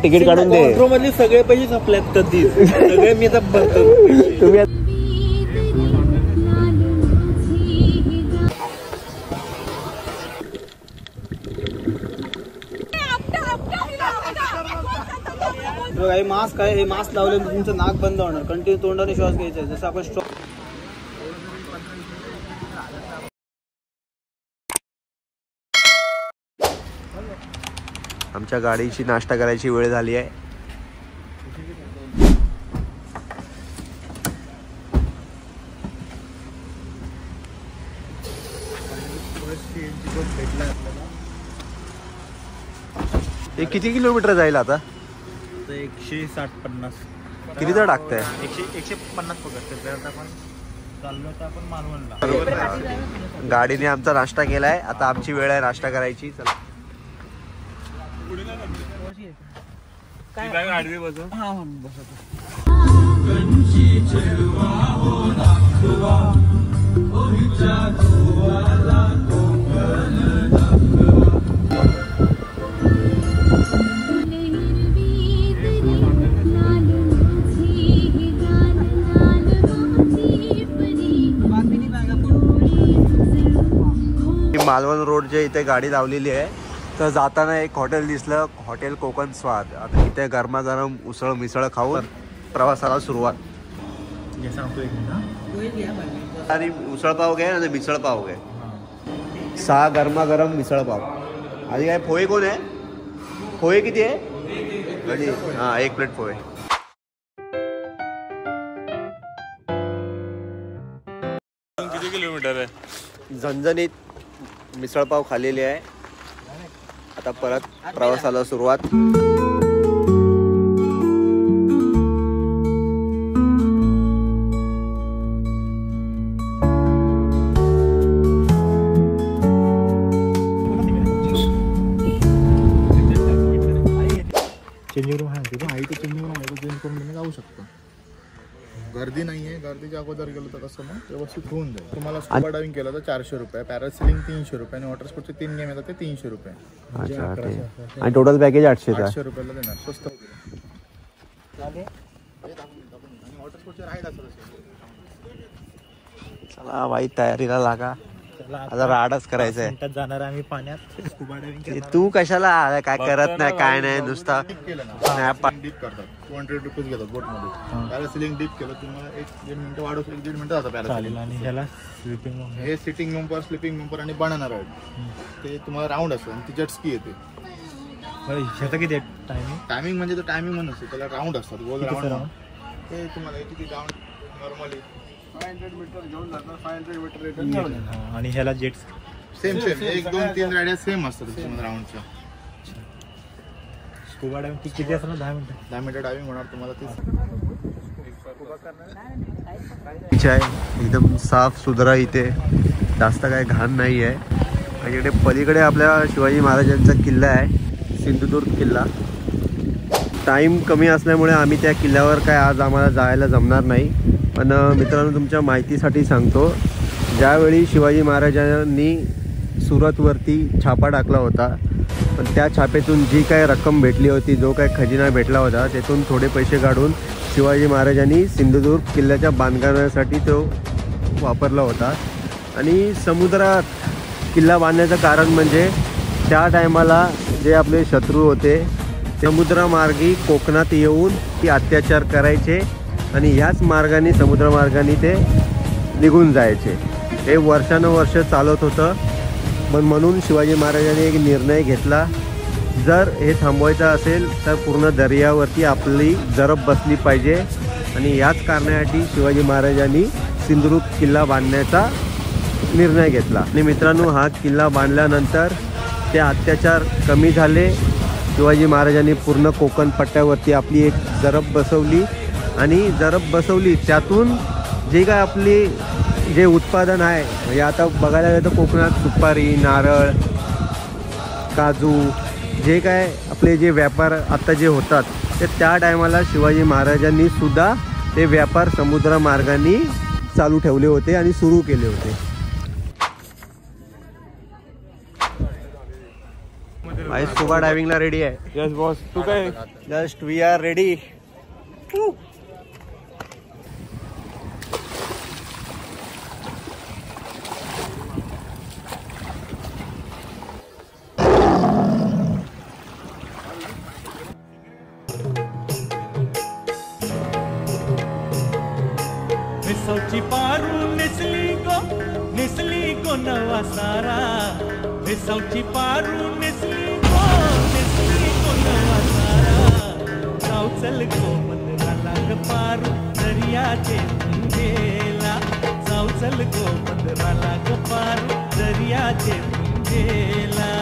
Ticket काढून दे. Metro मधले सगळे पैसे संपल्यात कधीच. सगळे मी आता भरतो. तुम्ही हे मास्क आहे, हे मास्क लावले तुमचं नाक बंद होणार. कंटिन्यू तोंडाने श्वास घ्यायचा आहे. जसं आपण आमच्या गाडीची नाश्ता करायची वेळ झाली आहे. हे किती किलोमीटर जाईल आता? 160-50. किती तर टाकताय? 150 पकडतो. आपण चाललो तर आपण मालवणला. गाडीने आमचा नाश्ता केलाय. आता आमची वेळ आहे नाश्ता करायची. चला काय गाडी बसव. मालवण रोडच्या इथे गाडी लावलेली आहे. तर जाताना एक हॉटेल दिसलं, हॉटेल कोकण स्वाद. आता इथे गरमागरम उसळ मिसळ खाऊन प्रवासाला सुरुवात. आणि उसळ पाव घे आणि मिसळ पाव घे. 6 गरमागरम मिसळ पाव. आधी काय पोहे कोण आहे? पोहे किती आहे? हां 1 प्लेट पोहे. किती किलोमीटर आहे? झणझणीत मिसळपाव खाल्लेली आहे. आता परत प्रवासाला सुरुवात. चेंजिंग रूम आहे तिथे. आई तर चेंजिंग रूम आहे, तो चेंज करून जाऊ शकतो. गर्दी नाही आहे. गर्दीच्या अगोदर गेलो तर कसं मग व्यवस्थित होऊन जाईल. तुम्हाला स्कुबा डायव्हिंग केलं तर 400 रुपये, पॅरासेलिंग 300 रुपये आणि वॉटर स्पोर्टचे 3 गेम येतात ते 300 रुपये. आणि टोटल पॅकेज 800 रुपयाला देणार. स्वस्त आणि वॉटर स्पोर्टचे राईड असतात. चला बाई तयारीला लागा. आता राडच करायचं आहे. जाणार आम्ही पाण्यात स्कुबा डायव्हिंग. तू कशाला काय करत नाही काय नाही नुसता डीप करतात. 200 रुपीज घेतात बोटमध्ये. पॅरासेलिंग डीप केलं तुम्हाला 1-1.5 मिनिटं वाढवू. 1-1.5 मिनिटं जातं पॅरासेलिंग. आणि ह्याला स्लिपिंग हे सिटिंग मेंबर, स्लिपिंग मेंबर आणि बनाना राईड ते तुम्हाला राऊंड असतं आणि ती जेट स्की येते. ह्याचं किती टायमिंग म्हणजे तो टायमिंग म्हणून असतो. त्याला राऊंड असतात. गोल राऊंड ते तुम्हाला किती राऊंड नॉर्मली 500 मीटर घेऊन जातात. 500 मीटर आणि ह्याला जेट सेम 1-2-3 राईड सेम असतात राऊंडच्या. स्कुबा डायव्हिंग किती असणार? 10 मिनिटं डायव्हिंग होणार तुम्हाला. एकदम साफ सुथरा इथे. जास्त काय घाण नाही आहे. आणि इकडे पलीकडे आपल्या शिवाजी महाराजांचा किल्ला आहे, सिंधुदुर्ग किल्ला. टाईम कमी असल्यामुळे आम्ही त्या किल्ल्यावर काय आज आम्हाला जायला जमणार नाही. पण मित्रांनो तुमच्या माहितीसाठी सांगतो, ज्यावेळी शिवाजी महाराजांनी सुरतवरती छापा टाकला होता, पण त्या छापेतून जी काय रक्कम भेटली होती, जो काय खजिना भेटला होता, त्यातून थोडे पैसे काढून शिवाजी महाराजांनी सिंधुदुर्ग किल्ल्याच्या बांधकामासाठी तो वापरला होता. आणि समुद्रात किल्ला बांधण्याचं कारण म्हणजे त्या टायमाला जे आपले शत्रू होते समुद्रमार्गी कोकणात येऊन ती अत्याचार करायचे आणि ह्याच मार्गाने समुद्रमार्गाने ते निघून जायचे. हे वर्षानुवर्ष चालत होतं. पण म्हणून शिवाजी महाराजांनी एक निर्णय घेतला, जर हे थांबवायचं असेल तर पूर्ण दर्यावरती आपली जरब बसली पाहिजे. आणि याच कारणासाठी शिवाजी महाराजांनी सिंधुदुर्ग किल्ला बांधण्याचा निर्णय घेतला. आणि मित्रांनो हा किल्ला बांधल्यानंतर ते अत्याचार कमी झाले. शिवाजी महाराजांनी पूर्ण कोकण पट्ट्यावरती आपली एक जरब बसवली आणि जरब बसवली त्यातून जे काय आपली जे उत्पादन आहे, म्हणजे आता बघायला गेलं तर कोकणात सुपारी, नारळ, काजू, जे काय आपले जे व्यापार आता जे होतात ते त्या टायमाला शिवाजी महाराजांनी सुद्धा ते व्यापार समुद्रमार्गाने चालू ठेवले होते आणि सुरू केले होते. भाई स्कूबा डायव्हिंगला रेडी आहे. Yes boss. तू काय? Just we are ready. मिसौची पारू निसली गो नवा सारा. मिसौची पारू निसली गो नवा सारा. सावचल गो पंधराला ग पारू दर्याचे गेला. सावचल गो पंधराला ग पारू दर्याचे गेला.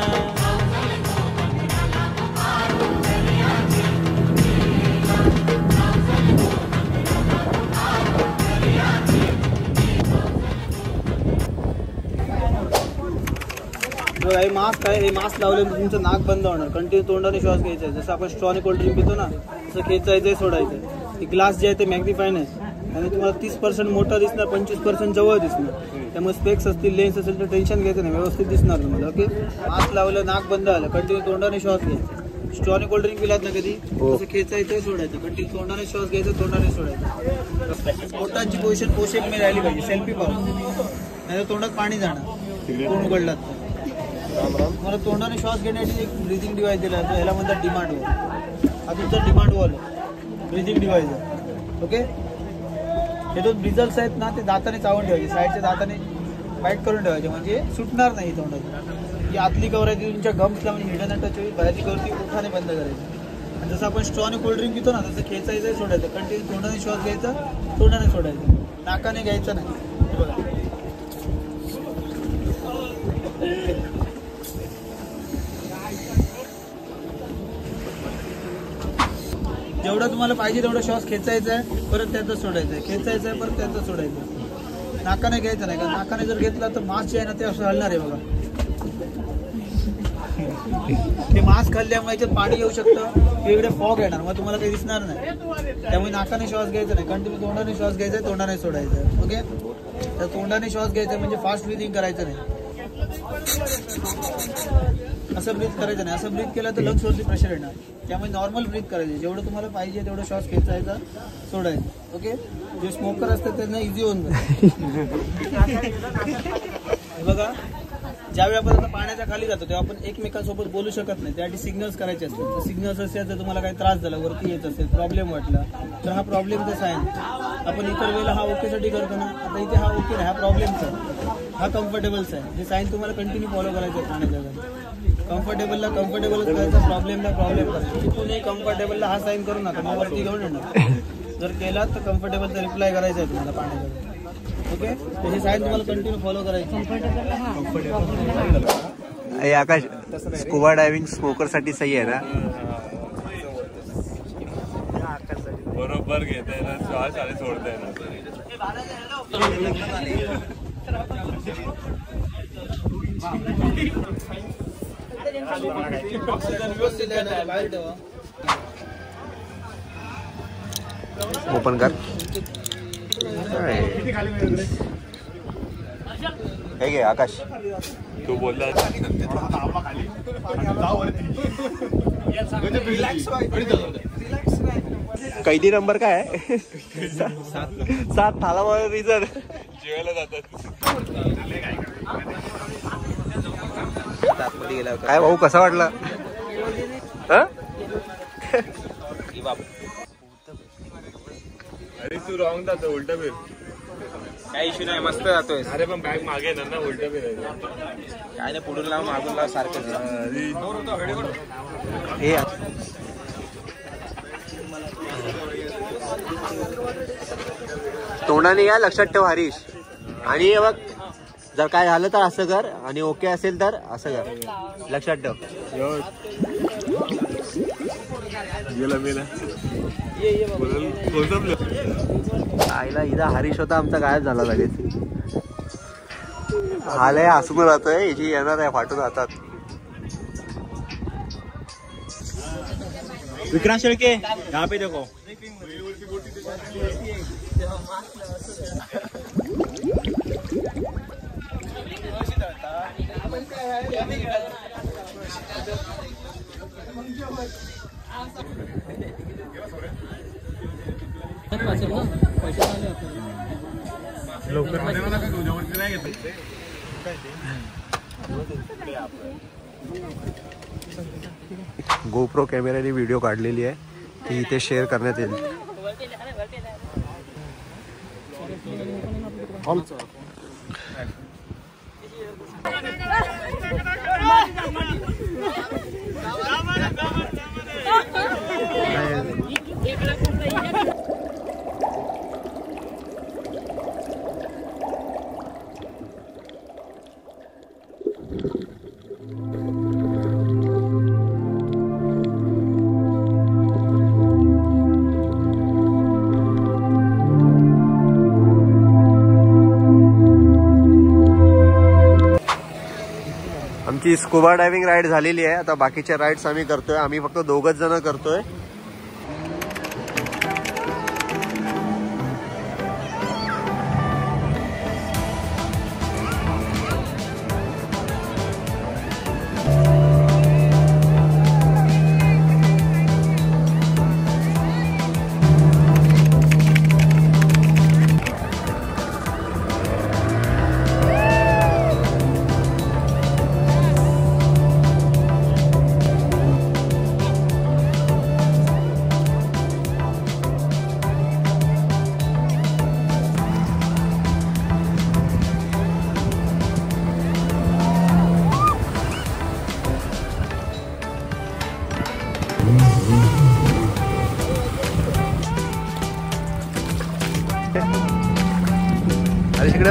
हे मास्क आहे. हे मास्क लावल्यानंतर तुमचं नाक बंद होणार. कंटिन्यू तोंडाने श्वास घ्यायचा आहे. जसं आपण स्ट्रॉने कोल्ड्रिंक पितो ना तसं खेचायचं सोडायचं. हे ग्लास जे आहे ते मॅग्निफाईन आहे आणि तुम्हाला 30% मोठं दिसणार, 25% जवळ दिसणार. त्यामुळे स्पेक्स असतील, लेन्स असेल तर टेन्शन घ्यायचं नाही, व्यवस्थित दिसणार तुम्हाला. ओके. मास्क लावलं, नाक बंद आलं, कंटिन्यू तोंडाने श्वास घ्यायचा. स्ट्रॉने कोल्ड्रिंक पिलात ना कधी तसं खेचायचं सोडायचं. कंटिन्यू तोंडाने श्वास घ्यायचा, तोंडाने सोडायचं. पोटाची पोझिशन पोशेक मी राहिली पाहिजे. सेल्फी पाहून नाही तोंडात पाणी जाणार तोंड उघडलात तर. मला तोंडाने श्वास घेण्यासाठी एक ब्रिथिंग डिवाइस दिला जातो. ह्याला म्हणतात डिमांड वॉल. हा तुमचा डिमांड वॉल आहे, ब्रिथिंग डिवाइस आहे. ओके. हे दोन ब्रिझल्स आहेत ना ते दाताने चावून ठेवायचे, साईडच्या दाताने बाईट करून ठेवायचे, म्हणजे सुटणार नाही तोंडात. ही आतली कवर आहे ती तुमच्या गम्सला म्हणजे हिडन टच होईल. बाहेरची कवर ती ओठाने बंद करायची. आणि जसं आपण स्ट्रॉने कोल्ड्रिंक पितो ना तसं खेचायचं सोडायचं. कंटिन्यू तोंडाने श्वास घ्यायचा, तोंडाने सोडायचं, नाकाने घ्यायचं नाही. बघा जेवढं तुम्हाला पाहिजे तेवढा श्वास खेचायचा आहे, परत त्याचं सोडायचं आहे, खेचायचं आहे, परत त्याचं सोडायचं आहे. नाकाने घ्यायचं नाही, कारण नाकाने जर घेतला तर मास्क जे आहे ना ते असं हलणार आहे. बघा ते मास्क खाल्ल्यामुळे याच्यात पाणी येऊ शकतं, वेगळे फॉग येणार, मग तुम्हाला काही दिसणार नाही. त्यामुळे नाकाने श्वास घ्यायचा नाही, कंटिन्यू तोंडाने श्वास घ्यायचा आहे, तोंडाने सोडायचं आहे. ओके. तर तोंडाने श्वास घ्यायचा म्हणजे फास्ट ब्रिथिंग करायचं नाही. असं ब्रीथ करायचं नाही. असं ब्रीथ केलं तर लंग्सवरती प्रेशर येणार. त्यामुळे नॉर्मल ब्रीथ करायचे. जेवढं तुम्हाला पाहिजे तेवढं श्वास खेचायचा, सोडायचं. ओके. जे स्मोकर असतात त्यांना इझी होऊन जातं. बघा ज्यावेळी आपण आता पाण्याच्या खाली जातो तेव्हा आपण एकमेकांसोबत बोलू शकत नाही. त्यासाठी सिग्नल्स करायचे असतात. सिग्नल्स असेल तर तुम्हाला काही त्रास झाला, वरती येत असेल, प्रॉब्लेम वाटला तर हा प्रॉब्लेमचा साईन. आपण इतर वेळेला हा ओकेसाठी करतो ना, आता इथे हा ओके नाही, हा प्रॉब्लेमचा, हा कम्फर्टेबलचा आहे. हे साईन तुम्हाला कंटिन्यू फॉलो करायचं आहे पाण्याच्या खाली. कम्फर्टेबलला कम्फर्टेबलच करायचं, प्रॉब्लेमला प्रॉब्लेम करायचं. इथूनही कम्फर्टेबलला हा साईन करू नका, मग वरती घेऊन येणार. जर केलात तर कम्फर्टेबलचा रिप्लाय करायचा आहे तुम्हाला पाण्याच्या. ओके. हे साईन तुम्हाला कंटिन्यू फॉलो करायचं. आकाश स्कूबा डायव्हिंग स्मोकर साठी सही आहे ना. बरोबर घेताय ना, श्वास आणि सोडताय ना. ओपन कर. हे घे आकाश. तू बोलला कैदी नंबर काय आहे? 7 थाला मला रिझन जेवायला जातात. काय भाऊ कसा वाटला? अरे तू रॉंग जातो, उलटा फिर. काही इश्यू नाही, मस्त जातोय. अरे पण बॅग मागे येणार ना, उलटा फिर. काय नाही, पुढून लाव मागून लाव सारखं. तोंडाने या, लक्षात ठेव हरीश. आणि हे बघ जर काय झालं तर असं कर, आणि ओके असेल तर असं कर, लक्षात ठेव. आईला इथं हरीश होता आमचा, गायब झाला लगेच. आलंय हसून राहतोय, याची येणार आहे, फाटून राहतात. विक्रांत शेळके यहाँ पे देखो. गोप्रो कॅमेऱ्याने व्हिडिओ काढलेली आहे ती इथे शेअर करण्यात येईल. आमची स्कुबा डायव्हिंग राईड झालेली आहे. आता बाकीच्या राईड्स आम्ही करतोय. आम्ही फक्त 2 जण करतोय. अरे इकडे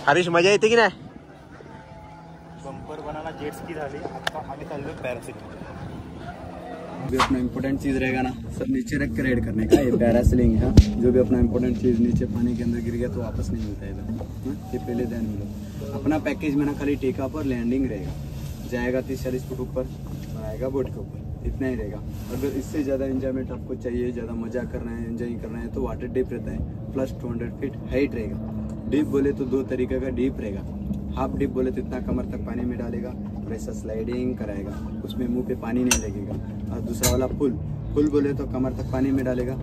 हरीश मजा येते की नाही? बंपर बनाना जेट स्की झाली. आता आम्ही चाललो पॅरासेलिंग. भी अपना इम्पोर्टेंट चीज रहेगा ना सब नीचे रख के रेड करने का. ये पैरासेलिंग है. जो भी अपना इम्पोर्टेंट चीज नीचे पानी के अंदर गिर गया तो वापस नहीं मिलता इधर. ये पहले ध्यान में लो. अपना पैकेज में ना खाली टेक ऑफ और लैंडिंग रहेगा. जाएगा 30-40 फुट ऊपर और आएगा बोट के ऊपर. इतना ही रहेगा. अगर इससे ज़्यादा एंजॉयमेंट आपको चाहिए, ज़्यादा मजा करना है, एंजॉय करना है तो वाटर डीप रहता है. प्लस 200 फीट हाइट रहेगा. डीप बोले तो 2 तरीके का डीप रहेगा. हाफ डीप बोले तो इतना कमर तक पानी में डालेगा और ऐसा स्लाइडिंग कराएगा. उसमें मुंह पे पानी नहीं लगेगा. और दूसरा वाला फुल बोले तो कमर तक पानी में डालेगा,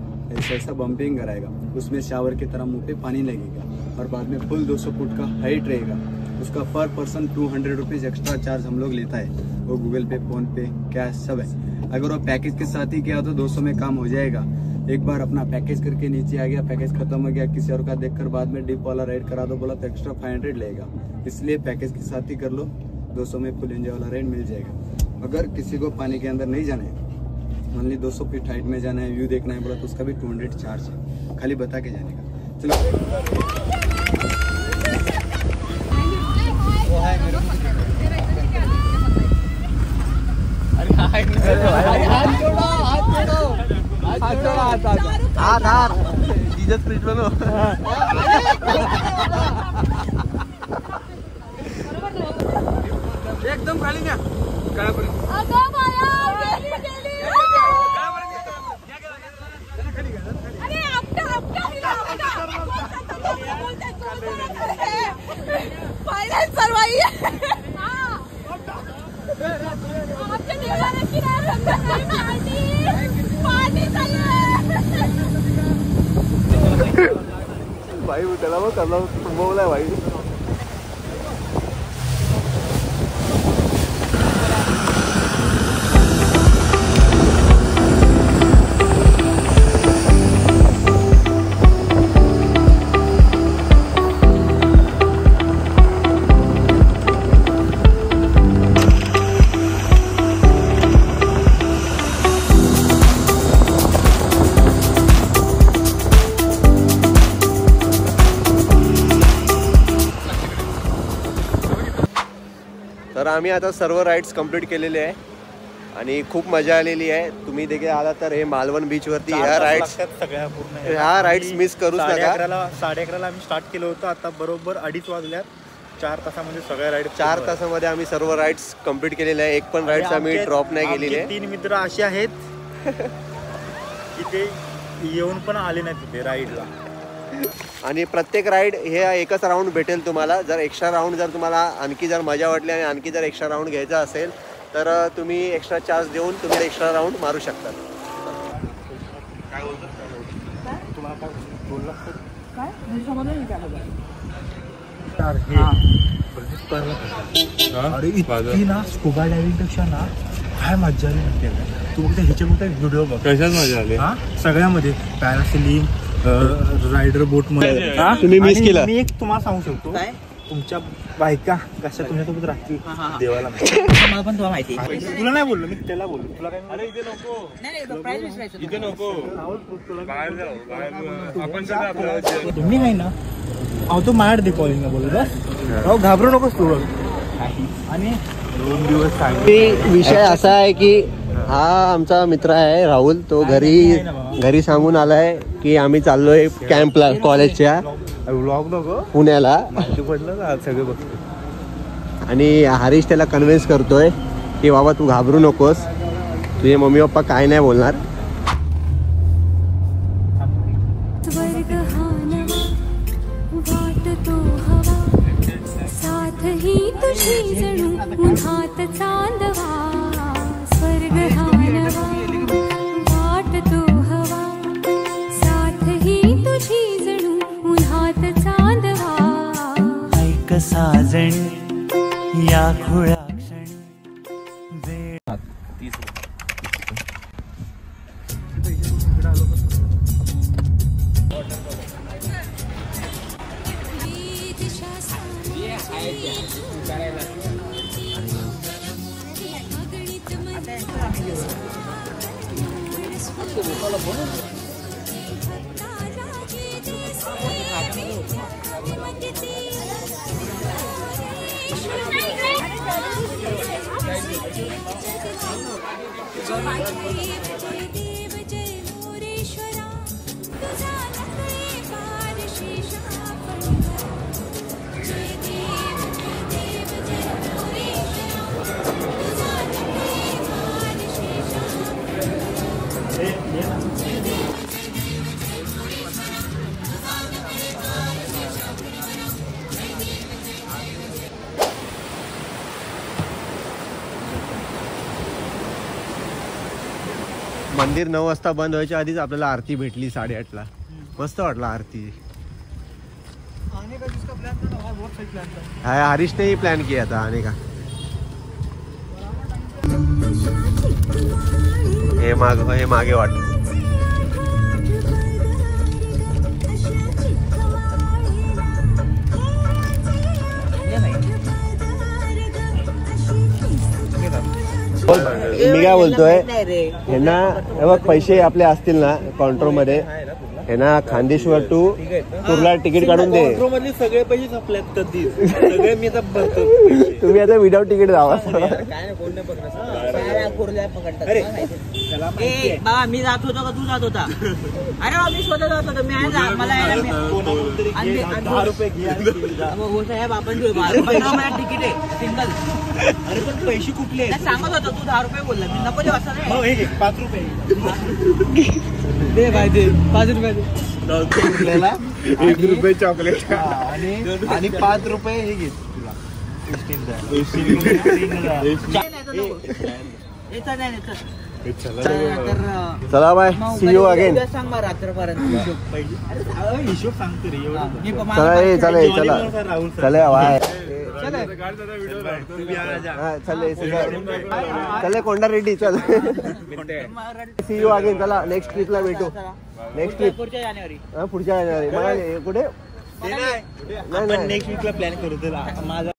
ऐसा बम्पिंग कराएगा. उसमें शावर की तरह मुंह पे पानी लगेगा. और बाद में फुल 200 फुट का हाइट रहेगा. उसका पर पर्सन 200 रुपीज़ एक्स्ट्रा चार्ज हम लोग लेता है. वो गूगल पे, फोन पे, कैश सब है. अगर वो पैकेज के साथ ही किया तो 200 में काम हो जाएगा. एक बार अपना पैकेज करके नीचे आ गया, पैकेज खत्म हो गया, किसी और का देखकर बाद में डिप वाला राइड करा दो बोला तो एक्स्ट्रा 500 लेगा. इसलिए पैकेज के साथ ही कर लो. 200 में फुल एंजॉय वाला राइड मिल जाएगा. अगर किसी को पानी के अंदर नहीं जाना है, ओनली 200 फीट हाइट में जाना है, व्यू देखना है बोला तो उसका भी 200 चार्ज है. खाली बता के जाने का. चलो जीजस फ्रीज बनो. एकदम खाली न्या गळापर्यंत. भाई त्याला मग त्याला थांबवलाय भाई. तर आम्ही आता सर्व राईड्स कंप्लीट केलेले आहे आणि खूप मजा आलेली आहे. तुम्ही देखील आला तर हे मालवण बीचवरती ह्या राईड्स मिस करूच नका. 11:30ला आम्ही स्टार्ट केलं होतं. आता बरोबर 2:30 वाजल्यात. 4 तासामध्ये सगळ्या राईड 4 तासामध्ये आम्ही सर्व राईड्स कंप्लीट केलेले आहे. एक पण राईड्स आम्ही ड्रॉप नाही केलेली आहे. 3 मित्र असे आहेत की ते येऊन पण आले नाही तिथे राईडला. आणि प्रत्येक राईड हे एकच राऊंड भेटेल तुम्हाला. जर एक्स्ट्रा राऊंड जर तुम्हाला आणखी जर मजा वाटली आणि आणखी जर एक्स्ट्रा राऊंड घ्यायचा असेल तर तुम्ही एक्स्ट्रा चार्ज देऊन तुम्ही एक्स्ट्रा राऊंड मारू शकता. अरे इतकी ना स्कुबा डायव्हिंग पेक्षा ना काय मजा आली माहिती आहे. तू फक्त ह्याच्या फक्त व्हिडिओ बघ. कशात मजा आली? सगळ्यामध्ये पॅरासेलिंग, रायडर बोट मध्ये तुम्ही मिस केला. मी एक तुम्हाला सांगू शकतो, तुमच्या बायका कशा तुमच्यासोबत राहतील देवाला मला पण तुला माहिती. तुला नाही बोललो मी, त्याला बोललो. तुला काय? अरे इथे नको, इथे नको, बाहेर जाऊ, बाहेर आपण तुम्ही आहे ना. अहो तो माड दे कॉलिंग बोलत बस. अहो घाबरू नकोस तू. आणि 2 दिवस विषय असा आहे की हा आमचा मित्र आहे राहुल. तो घरी सांगून आलाय की आम्ही चाललोय कॅम्पला कॉलेजच्या व्लॉग नको पुण्याला. पडलं ना सगळं बघतो. आणि हरीश त्याला कन्व्हिन्स करतोय की बाबा तू घाबरू नकोस, तुझे मम्मी पप्पा काय नाही बोलणार. साजण या खुळ्या क्षणी मंदिर 9 वाजता बंद व्हायच्या आधीच आपल्याला आरती भेटली 8:30ला. मस्त वाटला आरती. हरीशने ही प्लॅन किया था आने का. हे मागे वाट. मी काय बोलतोय, ह्यांना बघ पैसे आपले असतील ना काउंटर मध्ये, ह्यांना खांदेश्वर टू कुर्ला तिकीट काढून दे. मधले सगळे पैसे संपल्यात कधी सगळे मी आता भरतो. तुम्ही आता विदाउट तिकीट जावा. काय नाही कोण नाही पकडत. बाबा मी जात होतो का तू जात होता? अरे मी स्वतः जात होतो. मी मला 10 रुपये घ्या हो साहेब. आपण 15 तिकीट आहे सिंगल. अरे पण पैसे कुठले सांगत होतो तू? 10 रुपये बोलला मी. नको असं नाही. 5 रुपये दे भाई, दे 5 रुपये आपल्याला. 1 रुपये चॉकलेट आणि 5 रुपये हे घे तुला. चला बाय, सी यू अगेन. सांग मला रात्रपर्यंत हिशोब सांगतो रे. चला चला चला चला बाय. चले कोंडा रेड्डी चल. See you again. चला नेक्स्ट ट्रिपला भेटू. नेक्स्ट ट्रिप पुढच्या जानेवारी. मला कुठे नाही नेक्स्ट वीकला प्लॅन करू. माझा